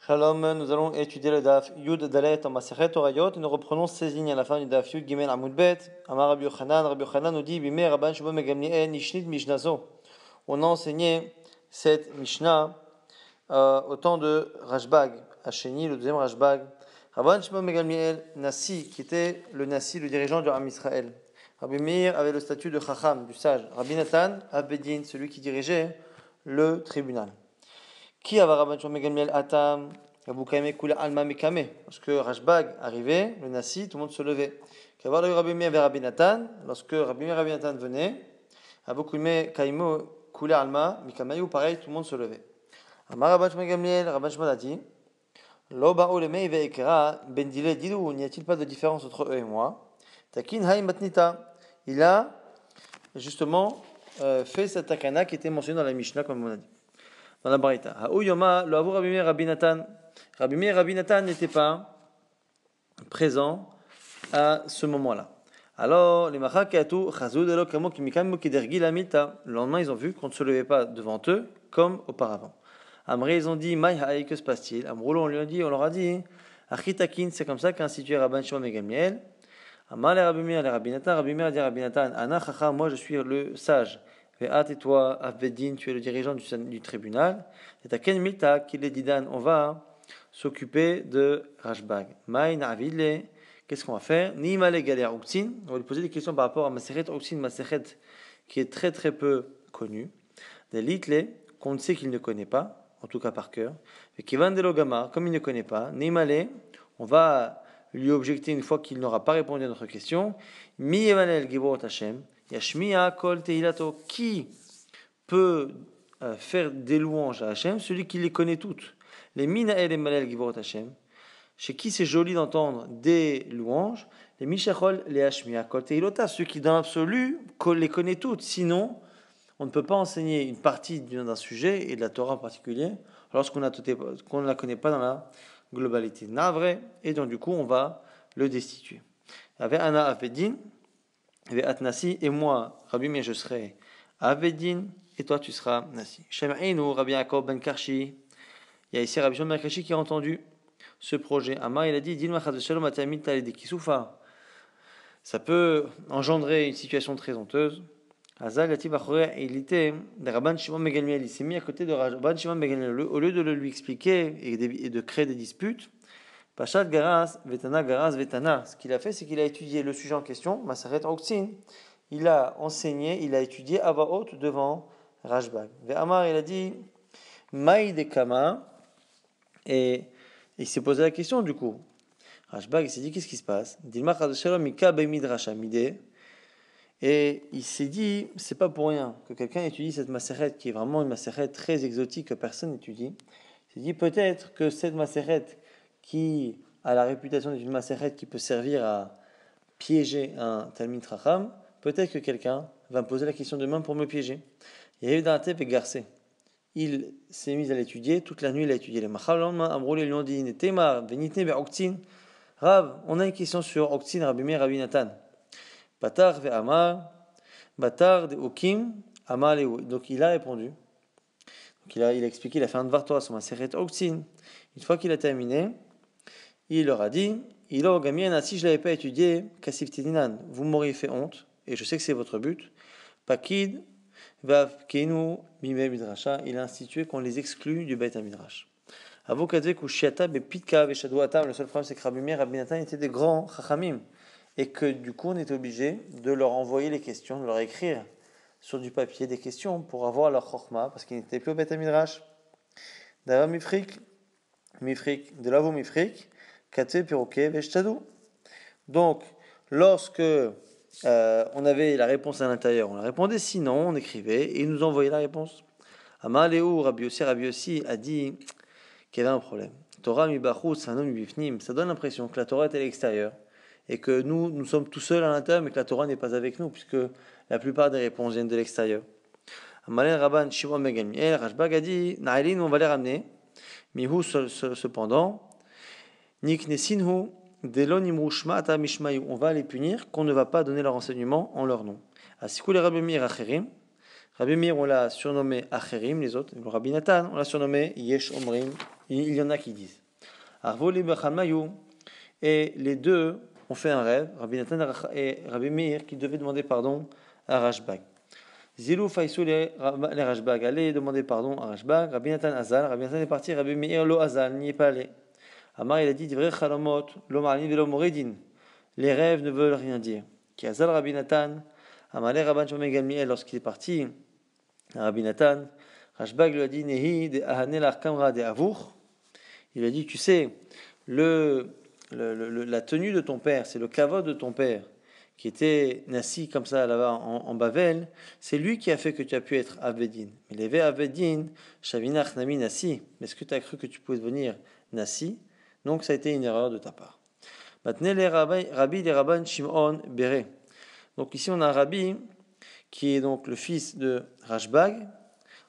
Shalom, nous allons étudier le Daf Yud Dalet en Masechet Orayot et nous reprenons 16 lignes à la fin du Daf Yud Gimel Amud Bet. Amar Rabbi Yochanan nous dit Bimei Rabban Shimon ben Gamliel Nishnit Mishnazo. On a enseigné cette Mishnah au temps de Rashbag, Hacheni, le deuxième Rashbag. Rabban Shimon ben Gamliel Nasi, qui était le Nasi, le dirigeant du Ham Israël. Rabbi Meir avait le statut de Chacham, du sage. Rabbi Nathan, Abedin, celui qui dirigeait le tribunal. Qui avait Rabban Shimon ben Gamliel Atam Abukame Kula Alma Mikame. Lorsque Rashbag arrivait, le Nasi, tout le monde se levait. Qu'avoir le Rabbi Meir vers Rabbi Nathan, lorsque Rabbi Meir et Rabbi Nathan venaient, Abukame Kaimo Kula Alma Mikame, pareil, tout le monde se levait. Amar Rabban Shimon ben Gamliel, Rabban Shimon a dit Lo ba'u lemei ve'ekra ben dile dilu, n'y a-t-il pas de différence entre eux et moi? Takin hay matnita. Il a justement fait cette takana qui était mentionnée dans la Mishnah, comme on a dit. Dans la Braïta. Ha'uyoma lo avu Rabbi Meir Rabbi Nathan. Rabbi Meir et Rabbi Nathan n'étaient pas présents à ce moment-là. Alors, les machakatu chazud elo kamo kimikam kidergi lamita. Le lendemain, ils ont vu qu'on ne se levait pas devant eux comme auparavant. Amré, ils ont dit Maï haï, que se passe-t-il? Amroulo, on leur a dit Achitakin, c'est comme ça qu'a institué Rabban Shimon ben Gamliel. Amar le Rabbi Meir, le Rabbi Nathan. Rabbi Meir a dit Rabbi Nathan Ana chacha, moi je suis le sage. Ve'at et toi, Avvedin, tu es le dirigeant du tribunal. Et ta ken milta, qu'il est didan, on va s'occuper de Rashbag. Maï na'avile, qu'est-ce qu'on va faire? Ni malé galère Uktin. On va lui poser des questions par rapport à Masechet Uktin, Masechet qui est très très peu connu. Des litle, qu'on sait qu'il ne connaît pas, en tout cas par cœur. Et Kivan de Logama, comme il ne connaît pas, ni malé, on va lui objecter une fois qu'il n'aura pas répondu à notre question. Mi evanel gibot Hashem. Yashmiya kol tehilato, qui peut faire des louanges à Hashem? Celui qui les connaît toutes. Les mina et les malel givorot Hashem. Chez qui c'est joli d'entendre des louanges? Les mishachol, les hashmiya kol tehilota, ceux qui dans l'absolu les connaît toutes. Sinon, on ne peut pas enseigner une partie d'un sujet et de la Torah en particulier lorsqu'on ne la connaît pas dans la globalité. Navre, et donc du coup on va le destituer. Avec Anna Avedin, avec Atnasi, et moi, Rabbi Meir, je serai Avedin, et toi tu seras Nasi. Shem'einu, Rabbi Yaakov ben Karshi. Il y a ici Rabbi Shimon ben Karshi qui a entendu ce projet. Amar, il a dit Dilma chas v'shalom atamid taledi kisoufa. Ça peut engendrer une situation très honteuse. Hazal yativ achoreh, il était de Rabban Shimon ben Gamliel. Il s'est mis à côté de Rabban Shimon ben Gamliel. Au lieu de le lui expliquer et de créer des disputes, Pachat Garas, Vetana. Ce qu'il a fait, c'est qu'il a étudié le sujet en question, Masechet Uktin. Il a enseigné, il a étudié à voix haute devant Rashbag. Ve'amar, il a dit Maï de Kama. Et il s'est posé la question du coup. Rashbag, il s'est dit qu'est-ce qui se passe? Dilma Chadoshalom Mika Bemidrash Amide. Et il s'est dit, c'est pas pour rien que quelqu'un étudie cette Masechet qui est vraiment une Masechet très exotique que personne n'étudie. Il s'est dit peut-être que cette Masechet qui a la réputation d'être une Masechet qui peut servir à piéger un Talmid Chacham, peut-être que quelqu'un va me poser la question demain pour me piéger. Il y a eu d'un tête et garcé. Il s'est mis à l'étudier, toute la nuit il a étudié les Machalom, Amrouli lui ont dit Netema, Venitne be Oktin. Rav, on a une question sur Oktin, Rabbi Meir, Rabbi Nathan. Batar ve Amar, Batar de Okim, Amar Leo. Donc il a répondu. Donc il a expliqué, il a fait un devoir Torah sur Masechet Oktin. Une fois qu'il a terminé, il leur a dit Ilo Gamien, si je ne l'avais pas étudié, Kassif Tedinan, vous m'auriez fait honte, et je sais que c'est votre but. Pakid, Vav Kenu, Mime Midrasha, il a institué qu'on les exclut du Beit HaMidrash. Avokadze Kushiata, Bepitka, Veshadouatam, le seul problème c'est que Rabbi Meir et Rabbi Nathan étaient des grands Chachamim, et que du coup on était obligé de leur envoyer les questions, de leur écrire sur du papier des questions pour avoir leur Chokhma, parce qu'ils n'étaient plus au Beit HaMidrash. D'Ava Mifrik, de l'Avo Mifrik, Katse Piroké, Veshtadou. Donc, lorsque on avait la réponse à l'intérieur, on la répondait, sinon on écrivait et il nous envoyait la réponse. Amaléou, Rabbi Yossi a dit qu'il y avait un problème. Torah mi bachut, sanom mi bifnim. Ça donne l'impression que la Torah est à l'extérieur et que nous sommes tout seuls à l'intérieur, mais que la Torah n'est pas avec nous, puisque la plupart des réponses viennent de l'extérieur. Amalé Rabban Shimon ben Gamliel, Rashbag a dit Naïlin, on va les ramener. Mihu cependant, Niknesinhu. On va les punir, qu'on ne va pas donner leur enseignement en leur nom. Asikou les Rabbi Meir Acherim. Rabbi Meir, on l'a surnommé Acherim, les autres. Le Rabbi Nathan, on l'a surnommé Yesh Omrim. Il y en a qui disent. Arvoli Bechamayu, et les deux ont fait un rêve, Rabbi Nathan et Rabbi Meir, qui devaient demander pardon à Rashbag. Zilou Faisou les Rashbag, allez demander pardon à Rashbag. Rabbi Nathan Azal, Rabbi Nathan est parti, Rabbi Meir lo Azal, n'y est pas allé. Amar il a dit Divrei Chalomot, lo Marlin velo Moridin. Les rêves ne veulent rien dire. Qui Azal Rabbi Nathan, Amalé Rabban Shimon ben Gamliel, lorsqu'il est parti, Rabbi Nathan, Rashbag lui a dit Nehi de Ahanel Arkamra de Avour. Il a dit tu sais, la tenue de ton père, c'est le kavod de ton père, qui était nassi comme ça là-bas en Bavel, c'est lui qui a fait que tu as pu être Avedin. Mais les Avedin, Shavinach Nami Nassi, mais est-ce que tu as cru que tu pouvais devenir Nassi? Donc ça a été une erreur de ta part. Maintenant, les Rabbi des Rabban Shimon Béré. Donc ici on a un Rabbi qui est donc le fils de Rashbag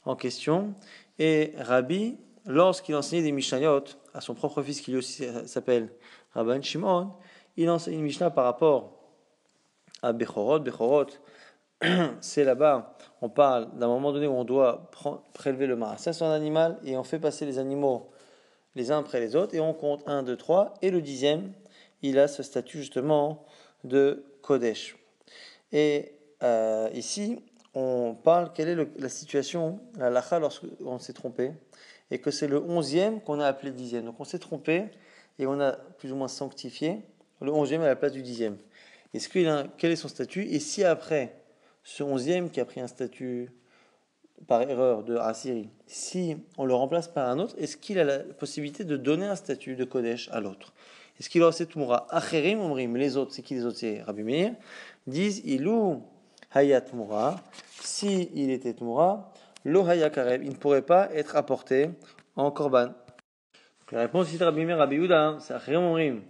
en question, et Rabbi, lorsqu'il enseignait des Mishnayot à son propre fils qui lui aussi s'appelle Rabban Shimon, il enseigne une Mishnah par rapport à Bechorot. Bechorot, c'est là-bas, on parle d'un moment donné où on doit prélever le maaser sur un animal et on fait passer les animaux les uns après les autres et on compte 1, 2, 3 et le 10e, il a ce statut justement de Kodesh. Et ici, on parle quelle est la situation, la lacha lorsqu'on s'est trompé et que c'est le 11e qu'on a appelé 10e. Donc on s'est trompé et on a plus ou moins sanctifié le 11e à la place du 10e. Quel est son statut? Et si après ce 11e qui a pris un statut par erreur de Assyrie, si on le remplace par un autre, est-ce qu'il a la possibilité de donner un statut de Kodesh à l'autre? Est-ce qu'il aura cette Moura? Acherim Omrim, les autres, c'est qui les autres? C'est Rabbi Meir, disent Ilou Hayat Moura, si il était Moura, Lo Hayakarev, il ne pourrait pas être apporté en Korban. La réponse ici de Rabbi Meir, Rabbi Yehuda, c'est Acherim Omrim.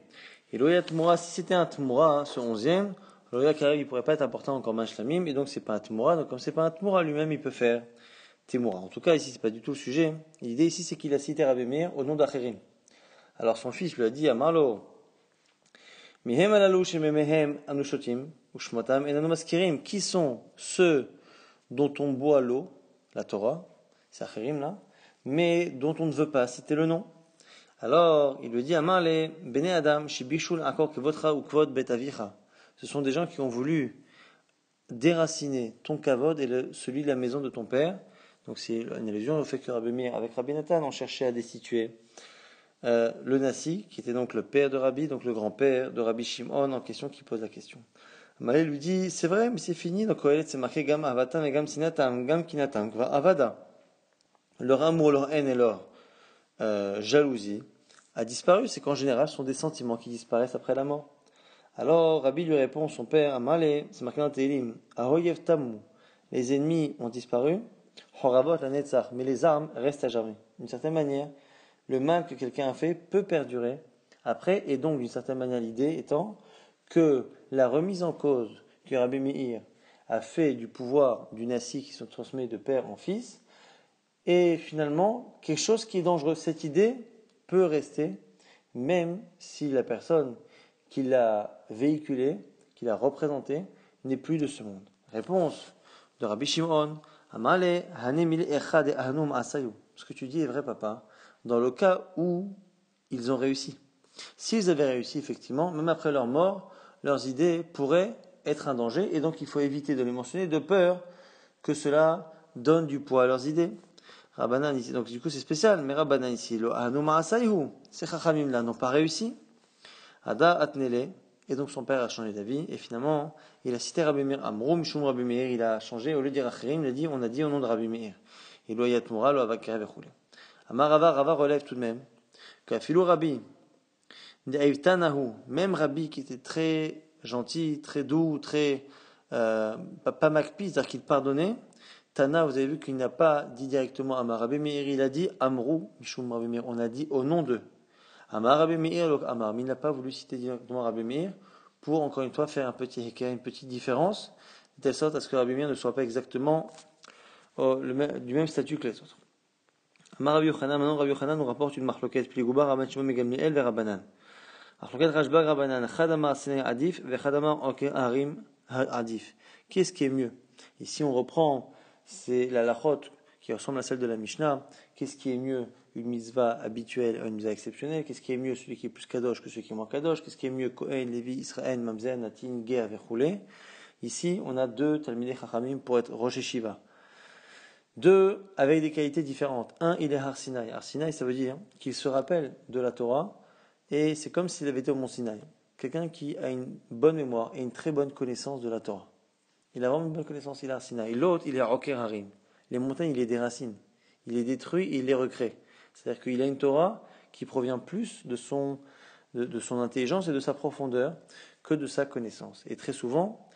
Ilou Hayat Moura, si c'était un Tmoura, ce 11e, Lo Hayakarev, il ne pourrait pas être apporté en Korban Shlamim, et donc c'est pas un Tmoura, donc comme c'est pas un Tmoura, lui-même il peut faire Timoura. En tout cas, ici, c'est pas du tout le sujet. L'idée ici, c'est qu'il a cité Rabbi Meir au nom d'Acherim. Alors son fils lui a dit à Marlo, Mihem alalu shememehem anushotim ushmatam enanu maskirim. Qui sont ceux dont on boit l'eau, la Torah, c'est Acherim là, mais dont on ne veut pas citer le nom. Alors il lui dit à Marle, Bene Adam shibishul akor kevodcha ou kvod bet avicha. Ce sont des gens qui ont voulu déraciner ton kavod et celui de la maison de ton père. Donc c'est une allusion au fait que Rabbi Meir avec Rabbi Nathan ont cherché à destituer le Nassi, qui était donc le père de Rabbi, donc le grand-père de Rabbi Shimon en question, qui pose la question. Malé lui dit, c'est vrai, mais c'est fini, donc Kohelet c'est marqué Gam avatam et Gam sinatam, Gam kinatam, Kva avada. Leur amour, leur haine et leur jalousie a disparu, c'est qu'en général ce sont des sentiments qui disparaissent après la mort. Alors Rabbi lui répond, son père, Malé, c'est marqué dans Télim, Ahoyev tamu, les ennemis ont disparu, Horavot la netzach, mais les armes restent à jamais. D'une certaine manière, le mal que quelqu'un a fait peut perdurer après, et donc d'une certaine manière l'idée étant que la remise en cause que Rabbi Meir a fait du pouvoir du Nassi qui se transmet de père en fils est finalement quelque chose qui est dangereux. Cette idée peut rester même si la personne qui l'a véhiculée, qui l'a représentée, n'est plus de ce monde. Réponse de Rabbi Shimon, Amale hanemil echad et ahnum asayu. Ce que tu dis est vrai, papa, dans le cas où ils ont réussi. S'ils avaient réussi, effectivement, même après leur mort, leurs idées pourraient être un danger, et donc il faut éviter de les mentionner de peur que cela donne du poids à leurs idées. Rabbanan ici, donc du coup c'est spécial, mais Rabbanan ici, lo ahnum asayu, ces chachamim là n'ont pas réussi. Ada atnele, et donc son père a changé d'avis, et finalement, il a cité Rabbi Meir, Amrou Mishum Rabbi Meir, il a changé, au lieu de dire Acherim, on a dit au nom de Rabbi Meir. Et lo yat mura, lo avakare vechule. Amar Rava relève tout de même, qu'afilou Rabbi, même Rabbi qui était très gentil, très doux, très, pas makpi, c'est-à-dire qu'il pardonnait, Tana, vous avez vu qu'il n'a pas dit directement Amar Rabbi Meir, il a dit Amrou Mishum Rabbi Meir, on a dit au nom d'eux. Amar Rabbi Meir, Amar, mais il n'a pas voulu citer directement Rabbi Meir pour, encore une fois, faire une petite différence, de telle sorte à ce que Rabbi Meir ne soit pas exactement du même statut que les autres. Amar Rabbi Yochanan, maintenant Rabbi Yochanan nous rapporte une marloquette, Pligouba, Rabban Shimon ben Gamliel, vers Rabbanan. Marloquette Rashbag, Rabbanan, Chadamar Sene Adif, vers Chadamar Harim Adif. Qu'est-ce qui est mieux? Ici on reprend, c'est la lachot qui ressemble à celle de la Mishnah. Qu'est-ce qui est mieux? une mitzvah habituelle à une mitzvah exceptionnelle? Qu'est-ce qui est mieux, celui qui est plus kadosh que celui qui est moins kadosh? Qu'est-ce qui est mieux, Kohen, Lévi, Israël, Mamzer, Natin, Ger, Vechoulé? Ici, on a deux Talmidei Chachamim pour être Rosh Yeshiva. Deux avec des qualités différentes. Un, il est Har Sinai. Har Sinai, ça veut dire qu'il se rappelle de la Torah et c'est comme s'il avait été au Mont Sinaï. Quelqu'un qui a une bonne mémoire et une très bonne connaissance de la Torah. Il a vraiment une bonne connaissance, il est Har Sinai. L'autre, il est Roker Harim. Les montagnes, il les déracine. Il les détruit et il les recrée. C'est-à-dire qu'il a une Torah qui provient plus de son intelligence et de sa profondeur que de sa connaissance. Et très souvent,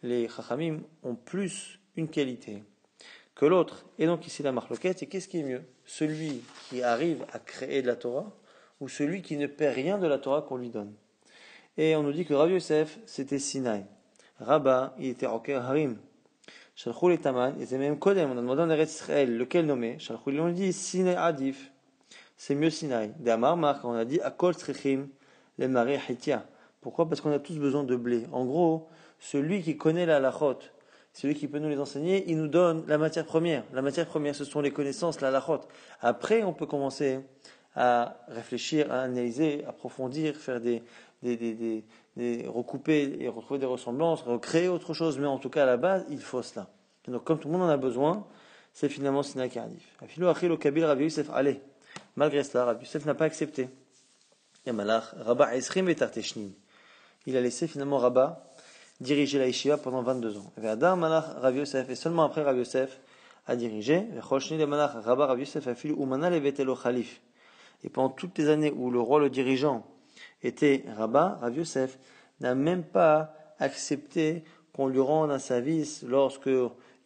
les Chachamim ont plus une qualité que l'autre. Et donc ici la marloquette, et qu'est-ce qui est mieux? Celui qui arrive à créer de la Torah ou celui qui ne perd rien de la Torah qu'on lui donne? Et on nous dit que Rav Yosef, c'était Sinaï. Rabba, il était Roker Harim. Shalchou les Taman, et c'est même Kodem, on a demandé en Eretz Israël lequel nommer. Shalchou, ils ont dit Sinaï Adif, c'est mieux Sinaï. De Amar Mark, on a dit Akol Tzrichim, les Marais Hitia. Pourquoi? Parce qu'on a tous besoin de blé. En gros, celui qui connaît la halachot, celui qui peut nous les enseigner, il nous donne la matière première. La matière première, ce sont les connaissances, la halachot. Après, on peut commencer à réfléchir, à analyser, à approfondir, faire recouper et retrouver des ressemblances, recréer autre chose, mais en tout cas à la base, il faut cela. Et donc comme tout le monde en a besoin, c'est finalement Sinaï Kardif. Afilo Achil au Kabir Rabbi Yosef allez. Malgré cela, Rabbi Yosef n'a pas accepté. Yamalach, Rabba Esrim et Tarteshnim. Il a laissé finalement Rabba diriger la yeshiva pendant 22 ans. Et Adar Malach Rabbi Yosef, et seulement après Rabbi Yosef a dirigé, Choshni le Malach Rabba Rabbi Yosef Afilo Umana Levetelo Khalif. Et pendant toutes les années où le roi, le dirigeant, était Rabba, Rav Yosef n'a même pas accepté qu'on lui rende un service lorsque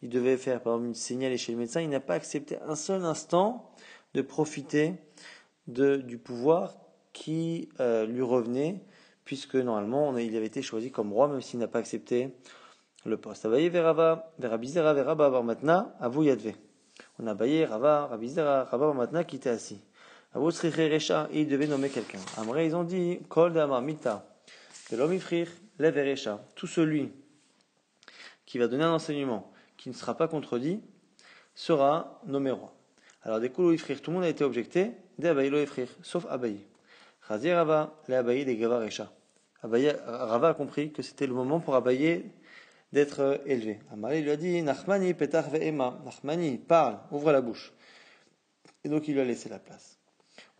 il devait faire par exemple une signal chez le médecin. Il n'a pas accepté un seul instant de profiter du pouvoir qui lui revenait, puisque normalement il avait été choisi comme roi, même s'il n'a pas accepté le poste. Abaye verava, verabizera, veraba barmatna, avou yadve. On a Abaye, Rava, Rabizera, Rava barmatna qui était assis. Et il devait nommer quelqu'un. Après, ils ont dit, Kol d'Amar Mita, de l'homme ifrir, l'Everesha. Tout celui qui va donner un enseignement qui ne sera pas contredit sera nommé roi. Alors, des coups, ifrir, tout le monde a été objecté, des Abaye lo ifrir, sauf Abaye. Chazir Rava, les Abaye des Gavaresha. Rava a compris que c'était le moment pour Abaye d'être élevé. Amaré lui a dit, Nachmani petach ve'ema. Nachmani, parle, ouvre la bouche. Et donc, il lui a laissé la place.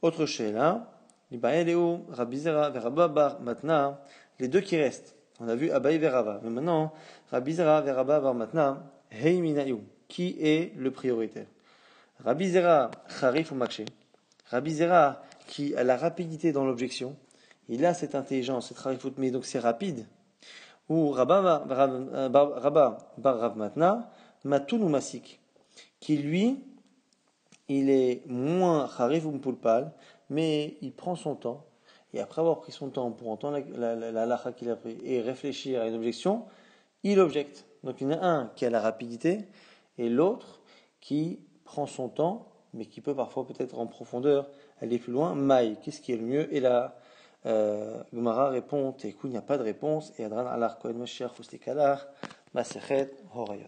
Autre sheila, Rabbi Zera et Rabba bar Matna, les deux qui restent. On a vu Abaye et Rava. Mais maintenant, Rabbi Zera et Rabba bar Matna, Hei Minayu, qui est le prioritaire? Rabbi Zera, Charif ou Makshe. Rabbi Zera, qui a la rapidité dans l'objection, il a cette intelligence, cette Charifut, mais donc c'est rapide. Ou Rabba bar Rav Matna, Matun ou Masik, qui lui, il est moins Charif ou Mpulpal, mais il prend son temps, et après avoir pris son temps pour entendre la halakha qu'il a pris et réfléchir à une objection, il objecte. Donc il y en a un qui a la rapidité, et l'autre qui prend son temps, mais qui peut parfois peut-être en profondeur aller plus loin. Maï, qu'est-ce qui est le mieux? Et la Gemara répond, Tekou, il n'y a pas de réponse, et Adran Alar Kohen Mashiach Fustikalar, Masechet Horayot.